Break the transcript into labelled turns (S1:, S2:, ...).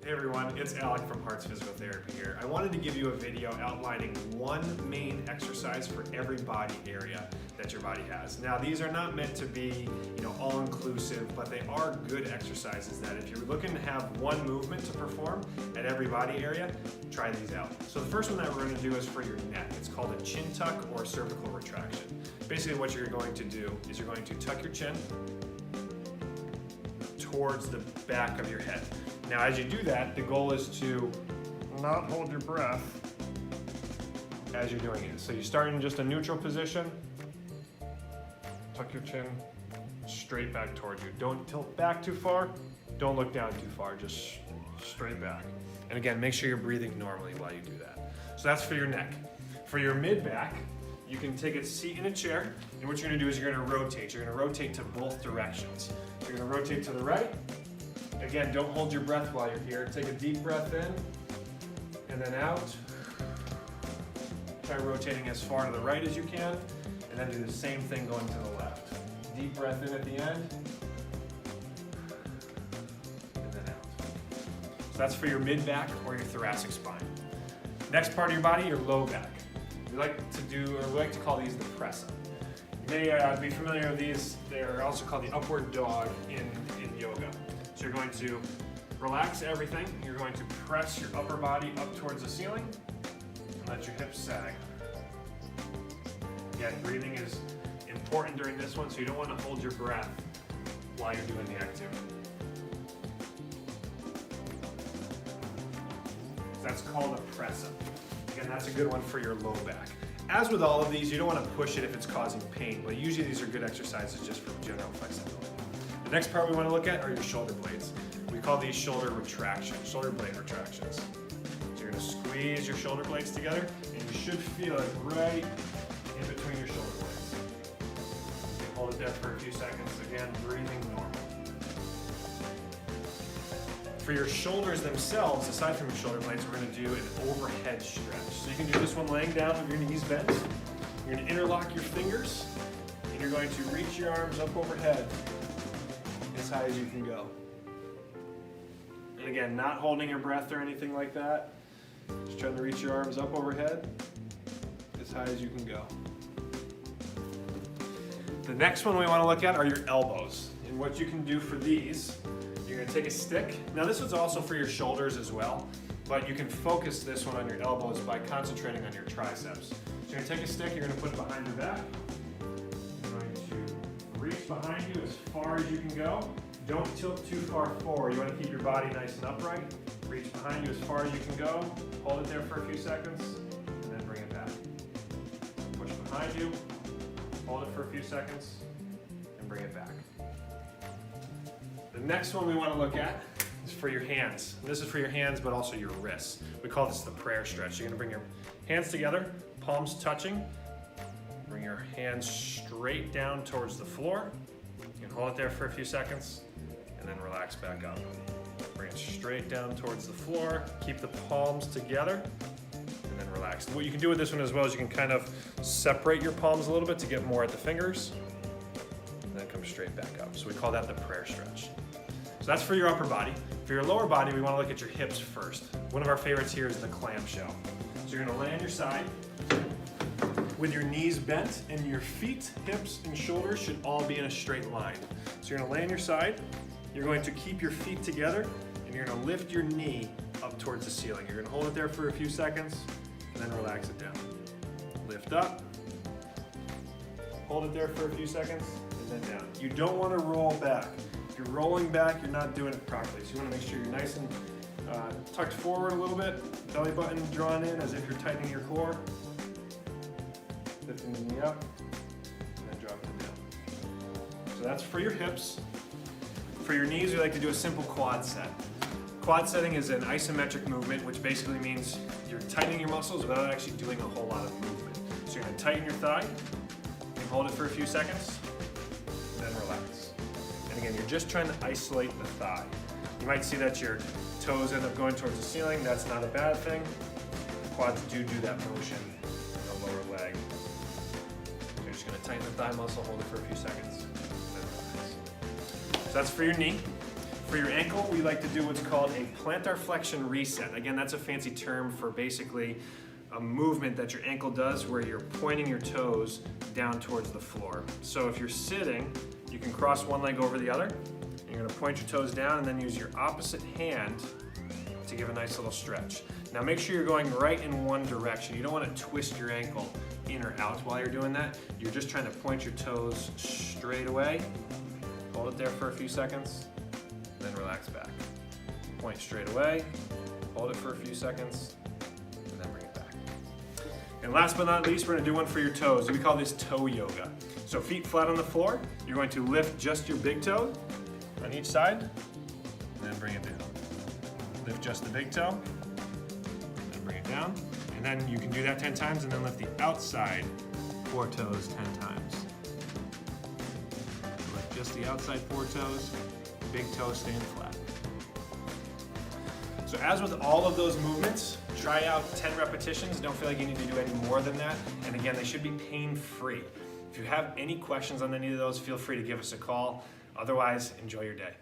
S1: Hey everyone, it's Alec from Hearts Physical Therapy here. I wanted to give you a video outlining one main exercise for every body area that your body has. Now these are not meant to be, all-inclusive, but they are good exercises that if you're looking to have one movement to perform at every body area, try these out. So the first one that we're going to do is for your neck. It's called a chin tuck or cervical retraction. Basically what you're going to do is you're going to tuck your chin towards the back of your head. Now as you do that, the goal is to not hold your breath as you're doing it. So you start in just a neutral position, tuck your chin straight back towards you. Don't tilt back too far, don't look down too far, just straight back. And again, make sure you're breathing normally while you do that. So that's for your neck. For your mid-back, you can take a seat in a chair, and what you're gonna do is you're gonna rotate. You're gonna rotate to both directions. So you're gonna rotate to the right. Again, don't hold your breath while you're here. Take a deep breath in, and then out. Try rotating as far to the right as you can, and then do the same thing going to the left. Deep breath in at the end, and then out. So that's for your mid-back or your thoracic spine. Next part of your body, your low back. We like to call these the press-up. You may be familiar with these. They're also called the upward dog in yoga. So you're going to relax everything. You're going to press your upper body up towards the ceiling and let your hips sag. Again, breathing is important during this one, so you don't want to hold your breath while you're doing the activity. That's called a press-up. Again, that's a good one for your low back. As with all of these, you don't want to push it if it's causing pain, but usually these are good exercises just for general flexibility. The next part we want to look at are your shoulder blades. We call these shoulder retractions, shoulder blade retractions. So you're going to squeeze your shoulder blades together, and you should feel it right in between your shoulder blades. You can hold it there for a few seconds, again, breathing normal. For your shoulders themselves, aside from your shoulder blades, we're going to do an overhead stretch. So you can do this one laying down with your knees bent. You're going to interlock your fingers, and you're going to reach your arms up overhead as high as you can go. And again, not holding your breath or anything like that. Just trying to reach your arms up overhead as high as you can go. The next one we want to look at are your elbows. And what you can do for these, you're going to take a stick. Now this one's also for your shoulders as well, but you can focus this one on your elbows by concentrating on your triceps. So you're going to take a stick, you're going to put it behind your back. You're going to reach behind you as far as you can go. Don't tilt too far forward. You want to keep your body nice and upright. Reach behind you as far as you can go. Hold it there for a few seconds, and then bring it back. Push behind you, hold it for a few seconds, and bring it back. The next one we want to look at is for your hands. This is for your hands, but also your wrists. We call this the prayer stretch. You're going to bring your hands together, palms touching. Bring your hands straight down towards the floor. You can hold it there for a few seconds, and then relax back up. Bring it straight down towards the floor. Keep the palms together, and then relax. What you can do with this one as well is you can kind of separate your palms a little bit to get more at the fingers, and then come straight back up. So we call that the prayer stretch. So that's for your upper body. For your lower body, we want to look at your hips first. One of our favorites here is the clam shell. So you're going to lay on your side with your knees bent, and your feet, hips, and shoulders should all be in a straight line. So you're going to lay on your side. You're going to keep your feet together, and you're going to lift your knee up towards the ceiling. You're going to hold it there for a few seconds, and then relax it down. Lift up, hold it there for a few seconds, and then down. You don't want to roll back. If you're rolling back, you're not doing it properly. So you want to make sure you're nice and tucked forward a little bit, belly button drawn in as if you're tightening your core. Lifting the knee up, and then dropping it down. So that's for your hips. For your knees, we like to do a simple quad set. Quad setting is an isometric movement, which basically means you're tightening your muscles without actually doing a whole lot of movement. So you're going to tighten your thigh, and hold it for a few seconds, and then relax. And again, you're just trying to isolate the thigh. You might see that your toes end up going towards the ceiling. That's not a bad thing. Quads do that motion in the lower leg. So you're just going to tighten the thigh muscle, hold it for a few seconds, and then relax. So that's for your knee. For your ankle, we like to do what's called a plantar flexion reset. Again, that's a fancy term for basically a movement that your ankle does where you're pointing your toes down towards the floor. So if you're sitting, you can cross one leg over the other. You're gonna point your toes down and then use your opposite hand to give a nice little stretch. Now make sure you're going right in one direction. You don't want to twist your ankle in or out while you're doing that. You're just trying to point your toes straight away. Hold it there for a few seconds, then relax back. Point straight away, hold it for a few seconds, and then bring it back. And last but not least, we're gonna do one for your toes. We call this toe yoga. So feet flat on the floor, you're going to lift just your big toe on each side, and then bring it down. Lift just the big toe, and bring it down. And then you can do that 10 times, and then lift the outside 4 toes 10 times. Lift just the outside 4 toes, big toe staying flat. So as with all of those movements, try out 10 repetitions. Don't feel like you need to do any more than that. And again, they should be pain-free. If you have any questions on any of those, feel free to give us a call. Otherwise, enjoy your day.